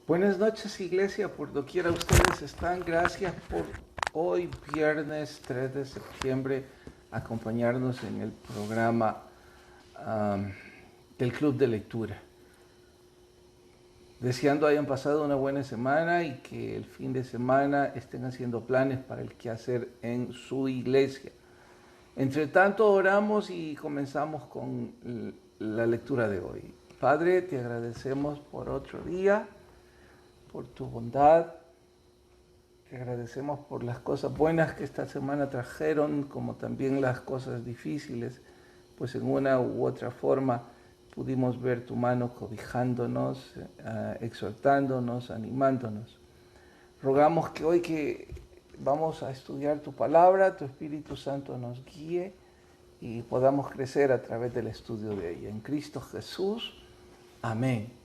Buenas noches, iglesia, por doquiera ustedes están. Gracias por hoy, viernes 3 de septiembre, acompañarnos en el programa del Club de Lectura. Deseando hayan pasado una buena semana y que el fin de semana estén haciendo planes para el quehacer en su iglesia. Entre tanto, oramos y comenzamos con la lectura de hoy. Padre, te agradecemos por otro día, por tu bondad. Te agradecemos por las cosas buenas que esta semana trajeron, como también las cosas difíciles, pues en una u otra forma pudimos ver tu mano cobijándonos, exhortándonos, animándonos. Rogamos que hoy que vamos a estudiar tu palabra, tu Espíritu Santo nos guíe y podamos crecer a través del estudio de ella. En Cristo Jesús, amén.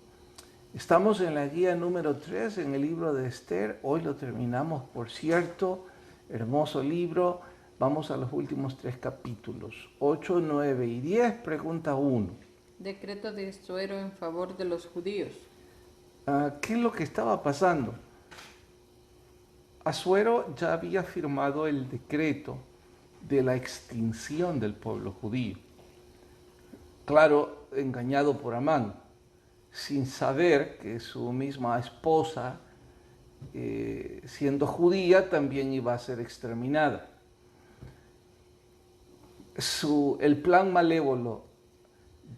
Estamos en la guía número 3 en el libro de Esther. Hoy lo terminamos, por cierto. Hermoso libro. Vamos a los últimos 3 capítulos. 8, 9 y 10. Pregunta 1. Decreto de Asuero en favor de los judíos. ¿Qué es lo que estaba pasando? Asuero ya había firmado el decreto de la extinción del pueblo judío. Claro, engañado por Amán, sin saber que su misma esposa, siendo judía, también iba a ser exterminada. El plan malévolo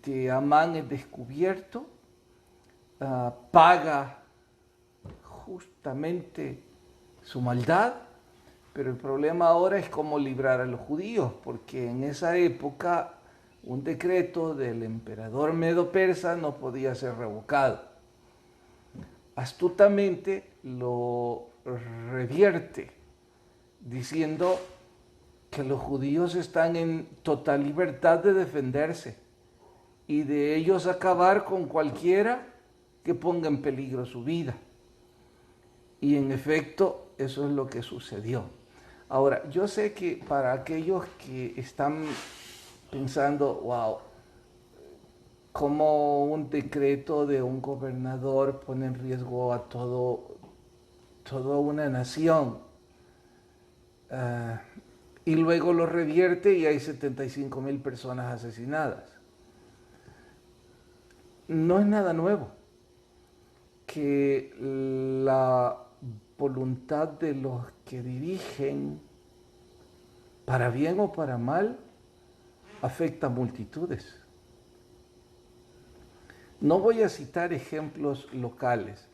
de Amán es descubierto, paga justamente su maldad, pero el problema ahora es cómo librar a los judíos, porque en esa época un decreto del emperador medo-persa no podía ser revocado. Astutamente lo revierte, diciendo que los judíos están en total libertad de defenderse y de ellos acabar con cualquiera que ponga en peligro su vida. Y en efecto, eso es lo que sucedió. Ahora, yo sé que para aquellos que están pensando, wow, cómo un decreto de un gobernador pone en riesgo a toda una nación, y luego lo revierte y hay 75,000 personas asesinadas. No es nada nuevo que la voluntad de los que dirigen, para bien o para mal, afecta a multitudes. No voy a citar ejemplos locales,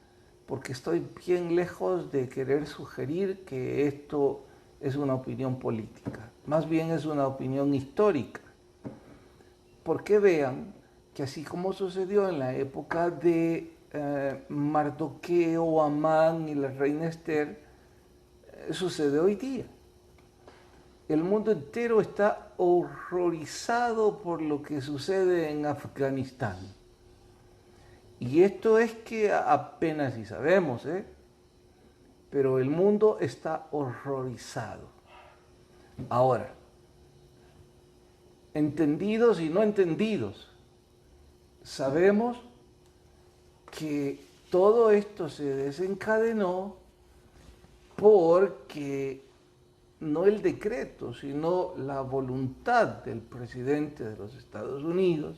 porque estoy bien lejos de querer sugerir que esto es una opinión política. Más bien es una opinión histórica. Porque vean que así como sucedió en la época de Mardoqueo, Amán y la reina Esther, sucede hoy día. El mundo entero está horrorizado por lo que sucede en Afganistán. Y esto es que apenas si sabemos, pero el mundo está horrorizado. Ahora, entendidos y no entendidos, sabemos que todo esto se desencadenó porque no el decreto, sino la voluntad del presidente de los Estados Unidos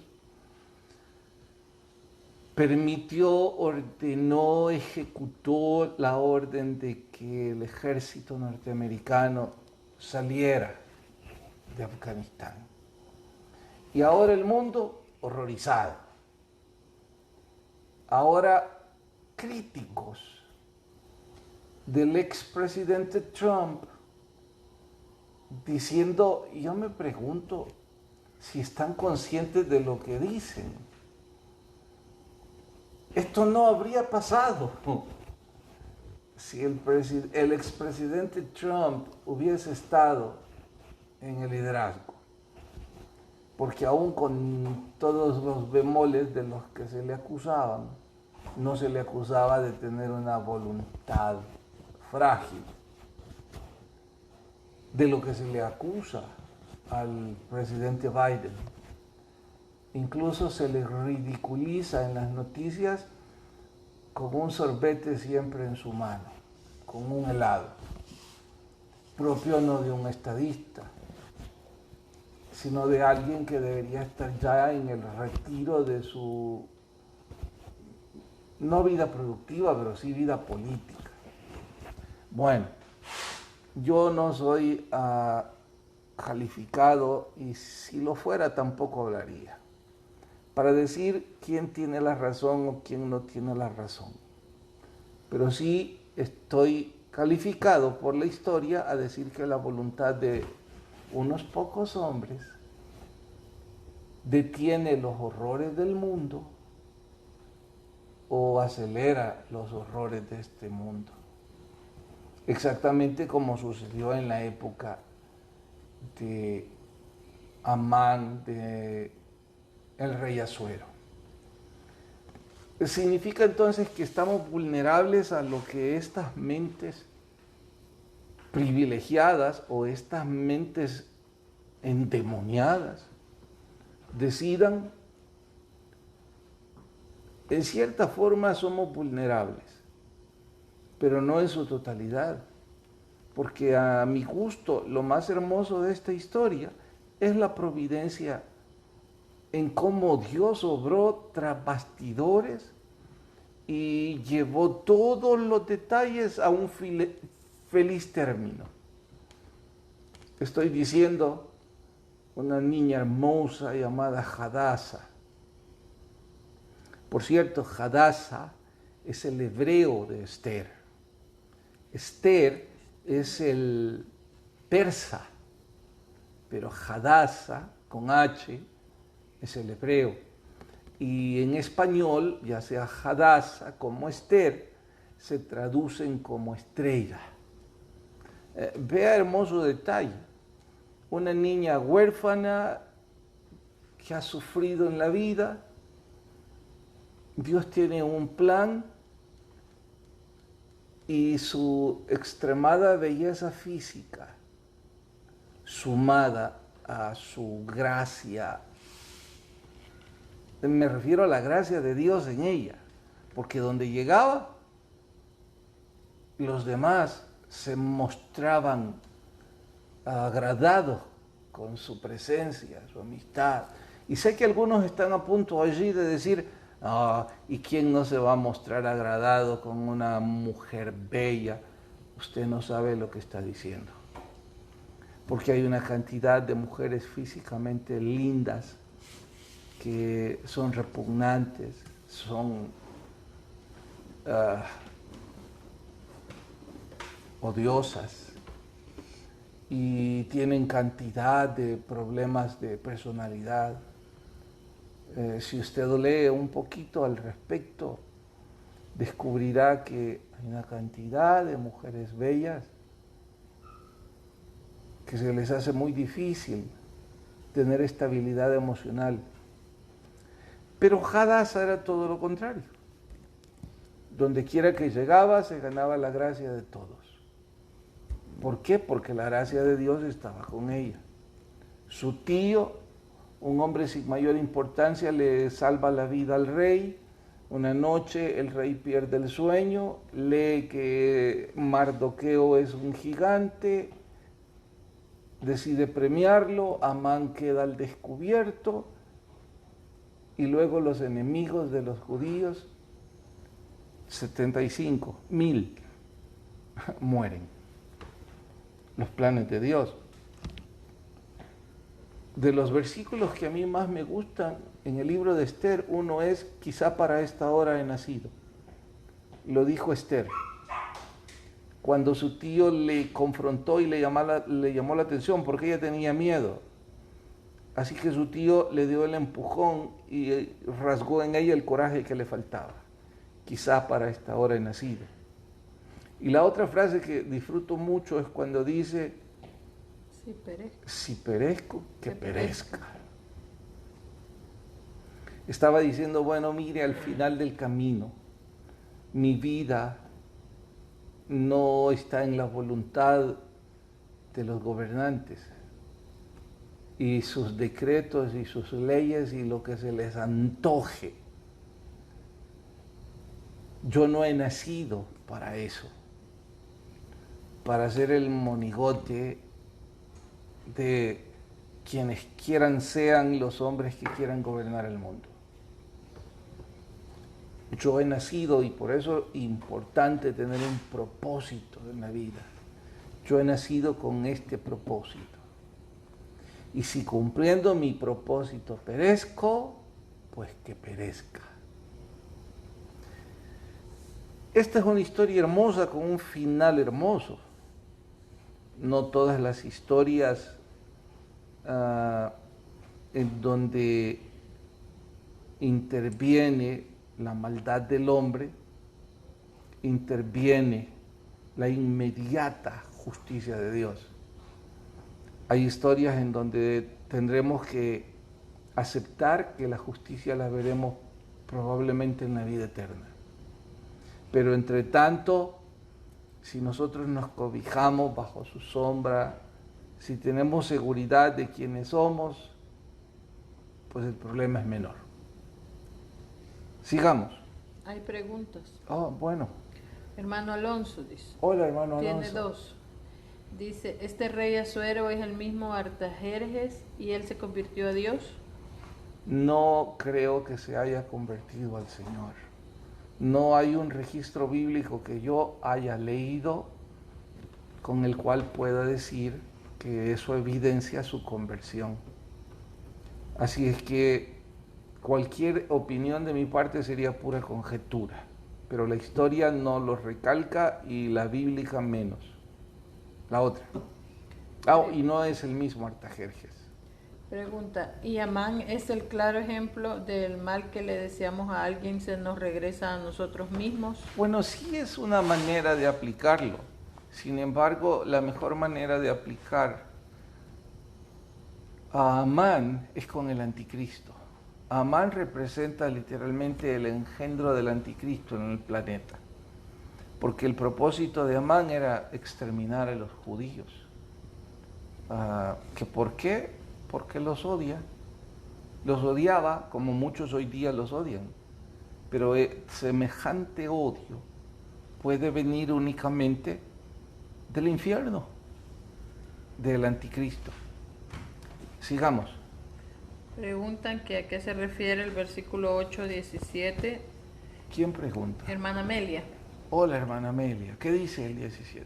permitió, ordenó, ejecutó la orden de que el ejército norteamericano saliera de Afganistán. Y ahora el mundo horrorizado. Ahora críticos del expresidente Trump diciendo, yo me pregunto si están conscientes de lo que dicen. Esto no habría pasado si el expresidente Trump hubiese estado en el liderazgo. Porque aún con todos los bemoles de los que se le acusaban, no se le acusaba de tener una voluntad frágil. De lo que se le acusa al presidente Biden. Incluso se le ridiculiza en las noticias con un sorbete siempre en su mano, con un helado, propio no de un estadista, sino de alguien que debería estar ya en el retiro de su, no vida productiva, pero sí vida política. Bueno, yo no soy calificado, y si lo fuera tampoco hablaría, para decir quién tiene la razón o quién no tiene la razón. Pero sí estoy calificado por la historia a decir que la voluntad de unos pocos hombres detiene los horrores del mundo o acelera los horrores de este mundo. Exactamente como sucedió en la época de Amán, de el rey Asuero. Significa entonces que estamos vulnerables a lo que estas mentes privilegiadas o estas mentes endemoniadas decidan. En cierta forma somos vulnerables, pero no en su totalidad, porque a mi gusto lo más hermoso de esta historia es la providencia en cómo Dios obró tras bastidores y llevó todos los detalles a un feliz término. Estoy diciendo una niña hermosa llamada Hadassah. Por cierto, Hadassah es el hebreo de Esther. Esther es el persa, pero Hadassah, con H, es el hebreo. Y en español, ya sea Hadassah como Esther, se traducen como estrella. Vea hermoso detalle. Una niña huérfana que ha sufrido en la vida. Dios tiene un plan y su extremada belleza física, sumada a su gracia, me refiero a la gracia de Dios en ella, porque donde llegaba, los demás se mostraban agradados con su presencia, su amistad. Y sé que algunos están a punto allí de decir, ¿y quién no se va a mostrar agradado con una mujer bella? Usted no sabe lo que está diciendo. Porque hay una cantidad de mujeres físicamente lindas que son repugnantes, son odiosas y tienen cantidad de problemas de personalidad. Si usted lee un poquito al respecto, descubrirá que hay una cantidad de mujeres bellas que se les hace muy difícil tener estabilidad emocional. Pero Hadassah era todo lo contrario. Donde quiera que llegaba, se ganaba la gracia de todos. ¿Por qué? Porque la gracia de Dios estaba con ella. Su tío, un hombre sin mayor importancia, le salva la vida al rey. Una noche el rey pierde el sueño, lee que Mardoqueo es un gigante, decide premiarlo, Amán queda al descubierto y luego los enemigos de los judíos, 75,000, mueren. Los planes de Dios. De los versículos que a mí más me gustan en el libro de Esther, uno es, quizá para esta hora he nacido. Lo dijo Esther. Cuando su tío le confrontó y le llamó la atención porque ella tenía miedo. Así que su tío le dio el empujón y rasgó en ella el coraje que le faltaba. Quizá para esta hora he nacido. Y la otra frase que disfruto mucho es cuando dice, si perezco, que perezca. Estaba diciendo, bueno, mire, al final del camino, mi vida no está en la voluntad de los gobernantes y sus decretos y sus leyes y lo que se les antoje. Yo no he nacido para eso, para ser el monigote de quienes quieran sean los hombres que quieran gobernar el mundo. Yo he nacido, y por eso es importante tener un propósito en la vida. Yo he nacido con este propósito. Y si cumpliendo mi propósito perezco, pues que perezca. Esta es una historia hermosa con un final hermoso. No todas las historias en donde interviene la maldad del hombre, interviene la inmediata justicia de Dios. Hay historias en donde tendremos que aceptar que la justicia la veremos probablemente en la vida eterna. Pero entre tanto, si nosotros nos cobijamos bajo su sombra, si tenemos seguridad de quiénes somos, pues el problema es menor. Sigamos. Hay preguntas. Oh, bueno. Hermano Alonso dice. Hola, hermano Alonso. Tiene dos. Dice, ¿este rey Asuero es el mismo Artajerjes y él se convirtió a Dios? No creo que se haya convertido al Señor. No hay un registro bíblico que yo haya leído con el cual pueda decir que eso evidencia su conversión. Así es que cualquier opinión de mi parte sería pura conjetura, pero la historia no lo recalca y la bíblica menos. La otra. Y no es el mismo Artajerjes. Pregunta, ¿y Amán es el claro ejemplo del mal que le deseamos a alguien se nos regresa a nosotros mismos? Bueno, sí es una manera de aplicarlo. Sin embargo, la mejor manera de aplicar a Amán es con el anticristo. Amán representa literalmente el engendro del anticristo en el planeta, porque el propósito de Amán era exterminar a los judíos. ¿Que por qué? Porque los odia. Los odiaba como muchos hoy día los odian, pero semejante odio puede venir únicamente del infierno, del anticristo. Sigamos. Preguntan que a qué se refiere el versículo 8:17. ¿Quién pregunta? Hermana Amelia. Hola, hermana Amelia. ¿Qué dice el 17?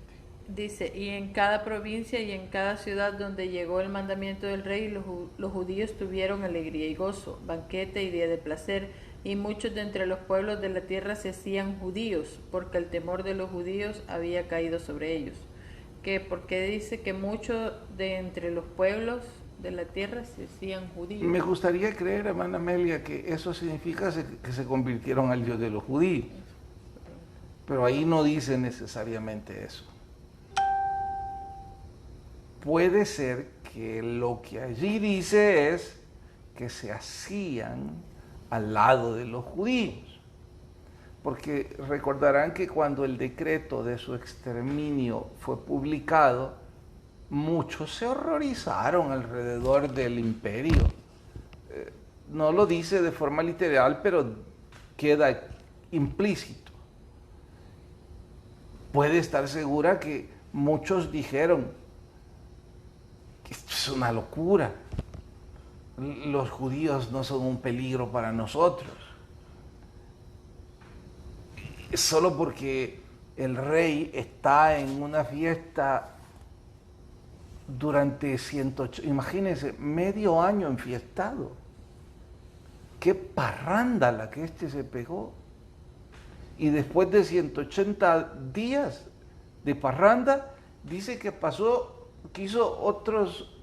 Dice, y en cada provincia y en cada ciudad donde llegó el mandamiento del rey, los judíos tuvieron alegría y gozo, banquete y día de placer, y muchos de entre los pueblos de la tierra se hacían judíos, porque el temor de los judíos había caído sobre ellos. Porque dice que muchos de entre los pueblos de la tierra se hacían judíos. Me gustaría creer, hermana Amelia, que eso significa que se convirtieron al Dios de los judíos. Pero ahí no dice necesariamente eso. Puede ser que lo que allí dice es que se hacían al lado de los judíos. Porque recordarán que cuando el decreto de su exterminio fue publicado, muchos se horrorizaron alrededor del imperio. No lo dice de forma literal, pero queda implícito. Puede estar segura que muchos dijeron que esto es una locura. Los judíos no son un peligro para nosotros. Solo porque el rey está en una fiesta durante 180, imagínense, medio año enfiestado. Qué parranda la que se pegó. Y después de 180 días de parranda, dice que hizo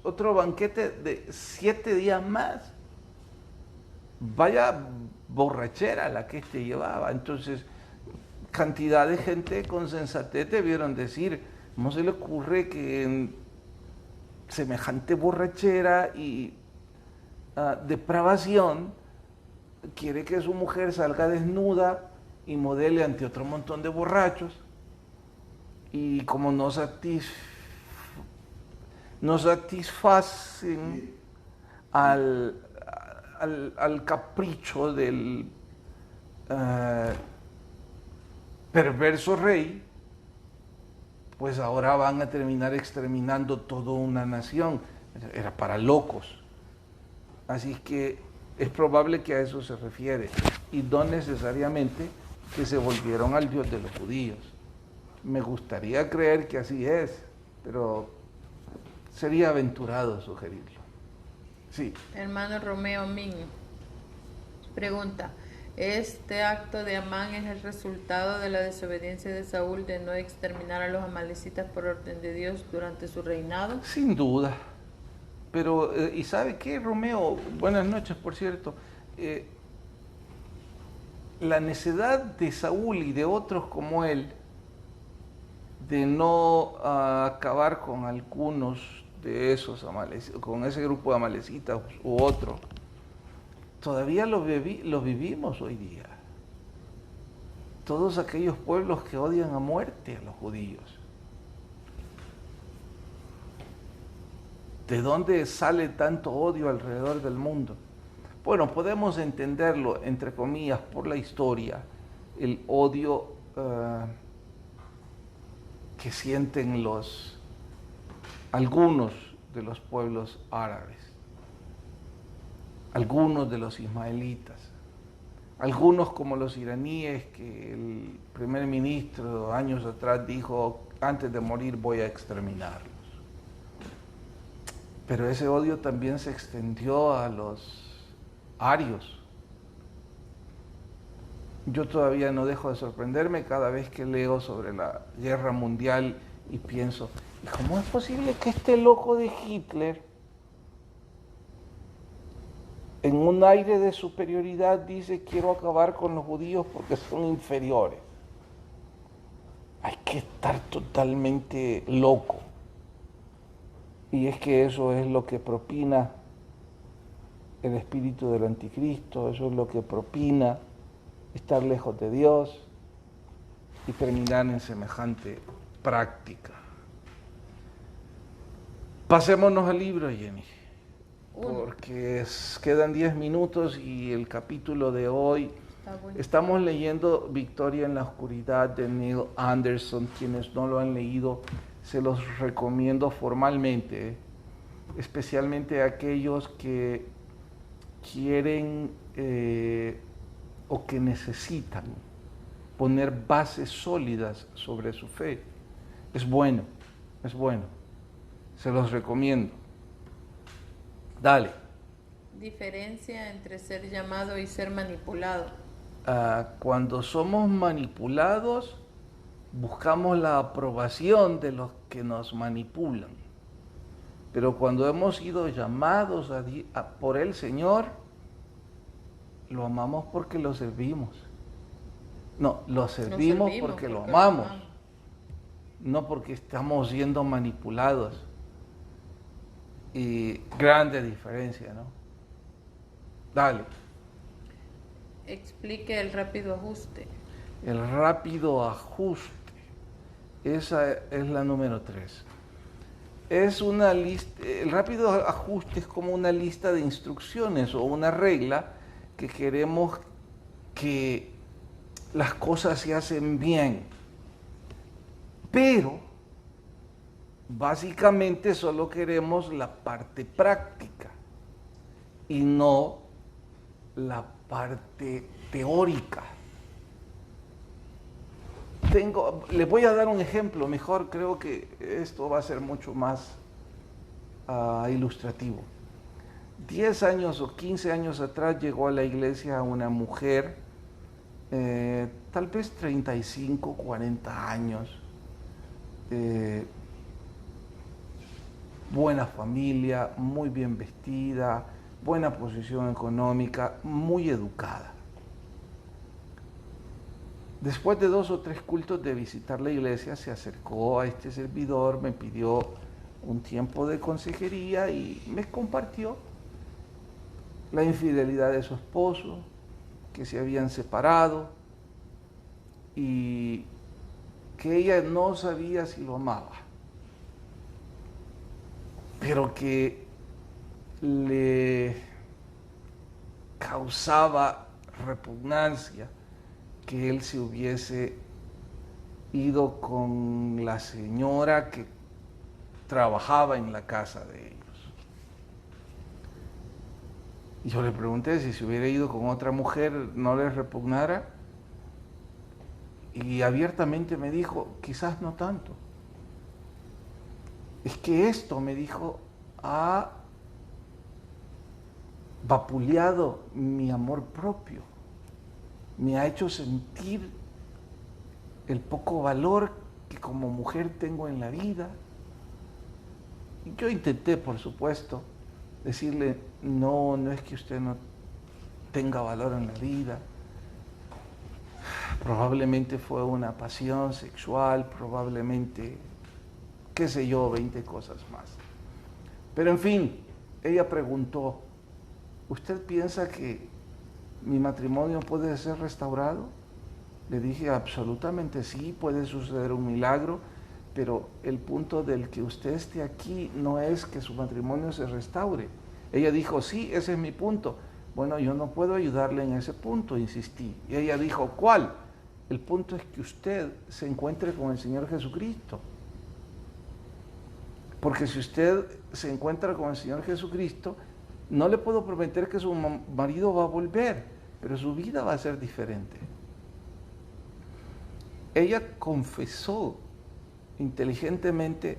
otro banquete de 7 días más. Vaya borrachera la que llevaba. Entonces, cantidad de gente con sensatez debieron decir, ¿cómo se le ocurre que en semejante borrachera y depravación quiere que su mujer salga desnuda y modele ante otro montón de borrachos? Y como no satisfacen al capricho perverso rey, pues ahora van a terminar exterminando toda una nación. Era para locos. Así que es probable que a eso se refiere, y no necesariamente que se volvieron al Dios de los judíos. Me gustaría creer que así es, pero sería aventurado sugerirlo. Sí. Hermano Romeo Min pregunta, ¿este acto de Amán es el resultado de la desobediencia de Saúl de no exterminar a los amalecitas por orden de Dios durante su reinado? Sin duda. Pero, ¿y sabe qué, Romeo? Buenas noches, por cierto. La necedad de Saúl y de otros como él de no acabar con algunos de esos amalecitas, con ese grupo de amalecitas u otro, todavía lo vivimos hoy día. Todos aquellos pueblos que odian a muerte a los judíos. ¿De dónde sale tanto odio alrededor del mundo? Bueno, podemos entenderlo, entre comillas, por la historia, el odio que sienten algunos de los pueblos árabes, algunos de los ismaelitas, algunos como los iraníes, que el primer ministro años atrás dijo, antes de morir voy a exterminarlos. Pero ese odio también se extendió a los arios. Yo todavía no dejo de sorprenderme cada vez que leo sobre la guerra mundial y pienso, ¿y cómo es posible que este loco de Hitler, en un aire de superioridad, dice quiero acabar con los judíos porque son inferiores? Hay que estar totalmente loco. Y es que eso es lo que propina el espíritu del anticristo, eso es lo que propina estar lejos de Dios y terminar en semejante práctica. Pasémonos al libro, Jenny, porque quedan 10 minutos y el capítulo de hoy, estamos leyendo Victoria en la Oscuridad de Neil Anderson. Quienes no lo han leído, se los recomiendo formalmente, especialmente a aquellos que quieren o que necesitan poner bases sólidas sobre su fe. Es bueno, se los recomiendo. Dale. Diferencia entre ser llamado y ser manipulado. Cuando somos manipulados, buscamos la aprobación de los que nos manipulan. Pero cuando hemos sido llamados por el Señor, lo amamos porque lo servimos. No, lo servimos porque lo amamos. No porque estamos siendo manipulados. Y grande diferencia, ¿no? Dale. Explique el rápido ajuste. El rápido ajuste. Esa es la número 3. Es una lista, el rápido ajuste es como una lista de instrucciones o una regla que queremos que las cosas se hacen bien. Pero básicamente solo queremos la parte práctica y no la parte teórica. Les voy a dar un ejemplo, mejor creo que esto va a ser mucho más ilustrativo. 10 años o 15 años atrás llegó a la iglesia una mujer, tal vez 35, 40 años, buena familia, muy bien vestida, buena posición económica, muy educada. Después de 2 o 3 cultos de visitar la iglesia, se acercó a este servidor, me pidió un tiempo de consejería y me compartió la infidelidad de su esposo, que se habían separado y que ella no sabía si lo amaba, pero que le causaba repugnancia que él se hubiese ido con la señora que trabajaba en la casa de ellos. Y yo le pregunté si se hubiera ido con otra mujer no les repugnara. Y abiertamente me dijo, quizás no tanto. Es que esto, me dijo, ha vapuleado mi amor propio. Me ha hecho sentir el poco valor que como mujer tengo en la vida. Y yo intenté, por supuesto, decirle, no, no es que usted no tenga valor en la vida. Probablemente fue una pasión sexual, probablemente, qué sé yo, 20 cosas más. Pero en fin, ella preguntó, ¿usted piensa que mi matrimonio puede ser restaurado? Le dije, absolutamente sí, puede suceder un milagro, pero el punto del que usted esté aquí no es que su matrimonio se restaure. Ella dijo, sí, ese es mi punto. Bueno, yo no puedo ayudarle en ese punto, insistí. Y ella dijo, ¿cuál? El punto es que usted se encuentre con el Señor Jesucristo. Porque si usted se encuentra con el Señor Jesucristo, no le puedo prometer que su marido va a volver, pero su vida va a ser diferente. Ella confesó inteligentemente,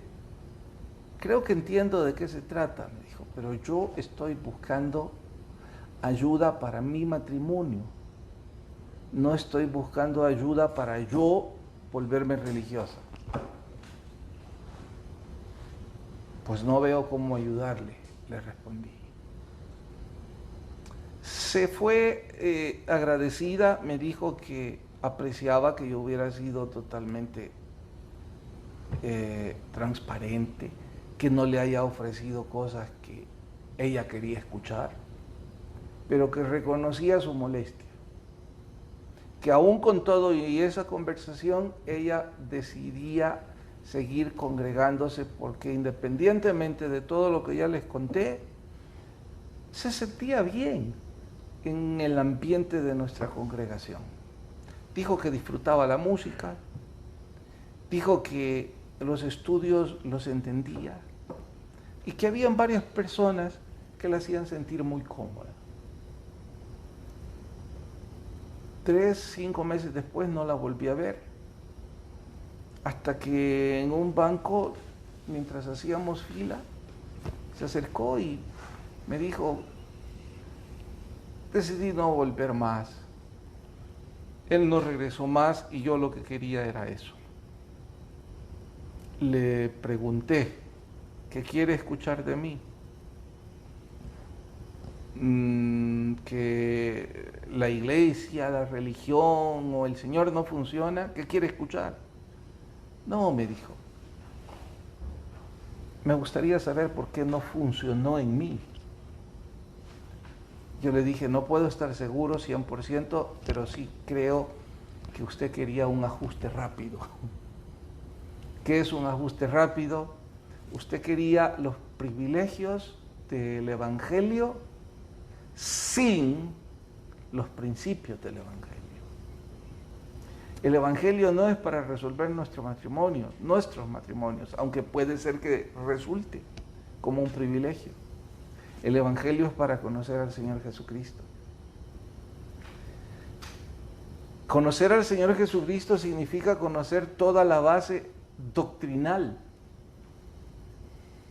creo que entiendo de qué se trata, me dijo, pero yo estoy buscando ayuda para mi matrimonio. No estoy buscando ayuda para yo volverme religiosa. Pues no veo cómo ayudarle, le respondí. Se fue agradecida, me dijo que apreciaba que yo hubiera sido totalmente transparente, que no le haya ofrecido cosas que ella quería escuchar, pero que reconocía su molestia. Que aún con todo y esa conversación, ella decidía seguir congregándose porque independientemente de todo lo que ya les conté, se sentía bien en el ambiente de nuestra congregación. Dijo que disfrutaba la música, dijo que los estudios los entendía y que habían varias personas que la hacían sentir muy cómoda. 3, 5 meses después no la volví a ver, hasta que en un banco, mientras hacíamos fila, se acercó y me dijo, decidí no volver más. Él no regresó más y yo lo que quería era eso. Le pregunté, ¿qué quiere escuchar de mí? Que la iglesia, la religión o el Señor no funciona, ¿qué quiere escuchar? No, me dijo, me gustaría saber por qué no funcionó en mí. Yo le dije, no puedo estar seguro 100%, pero sí creo que usted quería un ajuste rápido. ¿Qué es un ajuste rápido? Usted quería los privilegios del Evangelio sin los principios del Evangelio. El Evangelio no es para resolver nuestros matrimonios, aunque puede ser que resulte como un privilegio. El Evangelio es para conocer al Señor Jesucristo. Conocer al Señor Jesucristo significa conocer toda la base doctrinal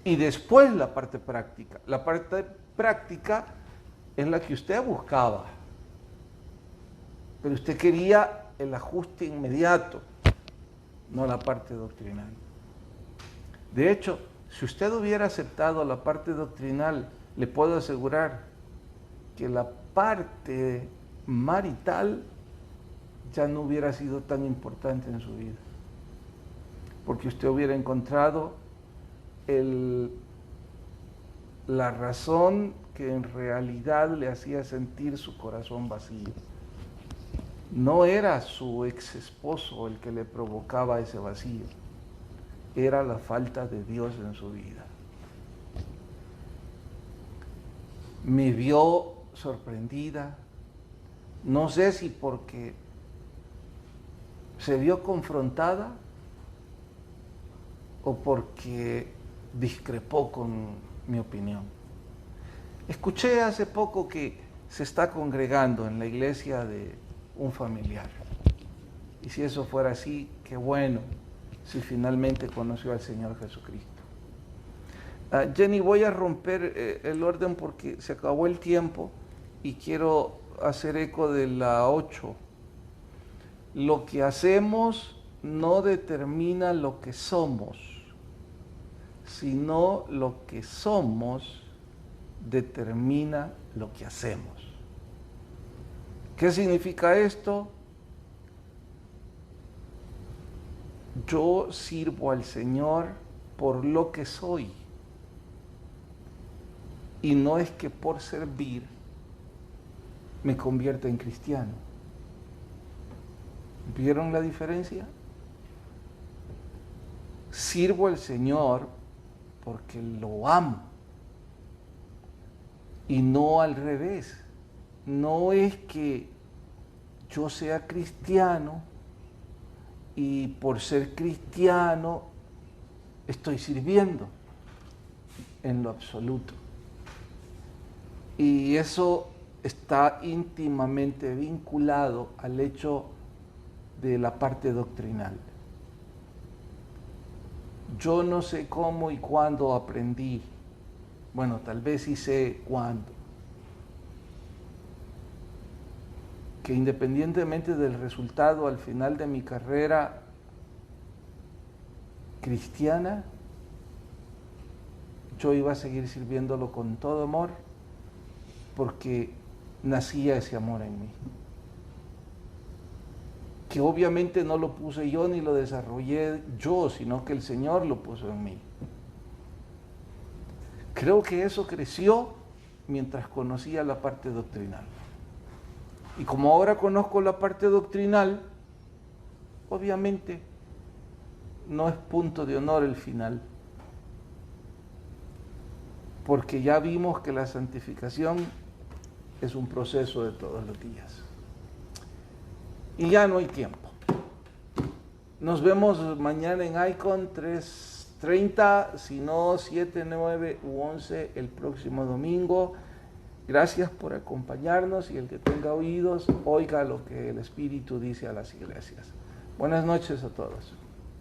y después la parte práctica. La parte práctica es la que usted buscaba, pero usted quería el ajuste inmediato, no la parte doctrinal. De hecho, si usted hubiera aceptado la parte doctrinal, le puedo asegurar que la parte marital ya no hubiera sido tan importante en su vida, porque usted hubiera encontrado la razón que en realidad le hacía sentir su corazón vacío. No era su ex esposo el que le provocaba ese vacío, era la falta de Dios en su vida. Me vio sorprendida, no sé si porque se vio confrontada o porque discrepó con mi opinión. Escuché hace poco que se está congregando en la iglesia de un familiar. Y si eso fuera así, qué bueno, si finalmente conoció al Señor Jesucristo. Jenny, voy a romper el orden porque se acabó el tiempo y quiero hacer eco de la 8. Lo que hacemos no determina lo que somos, sino lo que somos determina lo que hacemos. ¿Qué significa esto? Yo sirvo al Señor por lo que soy. Y no es que por servir me convierta en cristiano. ¿Vieron la diferencia? Sirvo al Señor porque lo amo. Y no al revés. No es que yo sea cristiano y por ser cristiano estoy sirviendo en lo absoluto. Y eso está íntimamente vinculado al hecho de la parte doctrinal. Yo no sé cómo y cuándo aprendí, bueno, tal vez sí sé cuándo, que independientemente del resultado al final de mi carrera cristiana, yo iba a seguir sirviéndolo con todo amor, porque nacía ese amor en mí. Que obviamente no lo puse yo ni lo desarrollé yo, sino que el Señor lo puso en mí. Creo que eso creció mientras conocía la parte doctrinal. Y como ahora conozco la parte doctrinal, obviamente no es punto de honor el final, porque ya vimos que la santificación es un proceso de todos los días. Y ya no hay tiempo. Nos vemos mañana en Icon 3:30, si no 7, 9 u 11 el próximo domingo. Gracias por acompañarnos y el que tenga oídos, oiga lo que el Espíritu dice a las iglesias. Buenas noches a todos.